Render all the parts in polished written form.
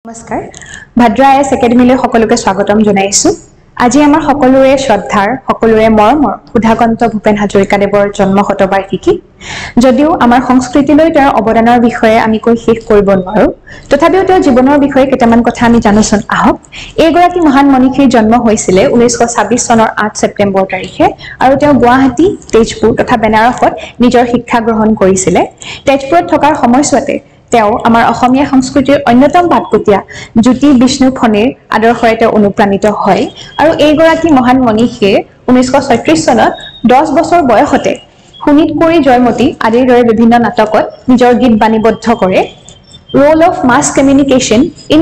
নমস্কাৰ ভাদ্ৰা আইএছ একাডেমীলৈ সকলোকে স্বাগতম জনাইছো আজি আমাৰ সকলোৰে শ্ৰদ্ধাৰ সকলোৰে মৰমৰ সুধাকন্ত ভূপেন হাজৰিকাদেৱৰ জন্ম শতবাৰ্ষিকী যদিও আমাৰ সংস্কৃতিলৈ তেওঁৰ অৱদানৰ বিষয়ে আমি কৈ শেষ কৰিব নোৱাৰো তথাপিও তেওঁৰ জীৱনৰ বিষয়ে কেইটামান কথা আমি জানোচোন আহক এইগৰাকী মহান মনীষীৰ জন্ম হৈছিল 1926 চনৰ 8 ছেপ্টেম্বৰ তাৰিখে আৰু তেওঁ গুৱাহাটী তেজপুৰ তথা বেনাৰসত নিজৰ শিক্ষা গ্ৰহণ কৰিছিল তেজপুৰত থকাৰ সময়ছোৱাতে তেওঁ আমাৰ অসমীয়া সংস্কৃতিৰ অন্যতম বাটকটীয়া জ্যোতি বিষ্ণু ফণিৰ আদৰ্শৰে তেওঁ অনুপ্ৰাণিত হয় আৰু এইগৰাকী মহান মনীষীয়ে 1936 চনত 10 বছৰ বয়সতে শোণিতপুৰী জয়মতী আদিৰ দৰে বিভিন্ন নাটকত নিজৰ গীত বাণীবদ্ধ কৰে role of mass communication in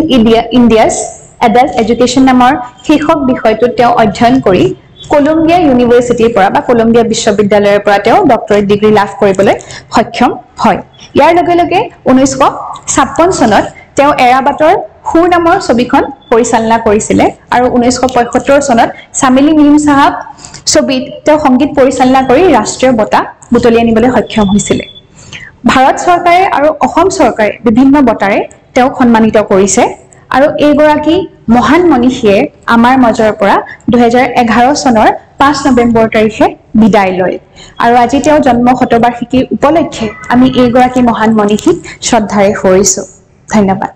India's adult education নামৰ শীৰ্ষক বিষয়টোত তেওঁ অধ্যয়ন কৰি কলম্বিয়া ইউনিভাৰ্চিটিৰ পৰা বা কলম্বিয়া বিশ্ববিদ্যালয়ৰ পৰা তেওঁ ডক্টৰেট ডিগ্ৰী লাভ কৰিবলৈ সক্ষম হয় ইয়াৰ লগে লগে 1956 চনত তেওঁ এৰাবাটৰ সুৰ নামৰ ছবিখন পৰিচালনা কৰিছিল আৰু 1975 চনত চামেলি মিম সাহাব ছবিত তেওঁ সংগীত পৰিচালনা কৰি ৰাষ্ট্ৰীয় বঁটা বুটলি আনিবলৈ সক্ষম হৈছিল ভাৰত চৰকাৰে আৰু অসম চৰকাৰে বিভিন্ন বঁটাৰে তেওঁক সন্মানিত কৰিছে আৰু এইগৰাকী মহান মনীষীয়ে আমাৰ মাজৰ পৰা 2011 চনৰ 5 নৱেম্বৰ তাৰিখে বিদায় লয় আৰু আজি তেওঁ জন্ম শতবাৰ্ষিকী উপলক্ষে আমি এইগৰাকী মহান মনীষীক শ্ৰদ্ধাৰে সোঁৱৰিছো ধন্যবাদ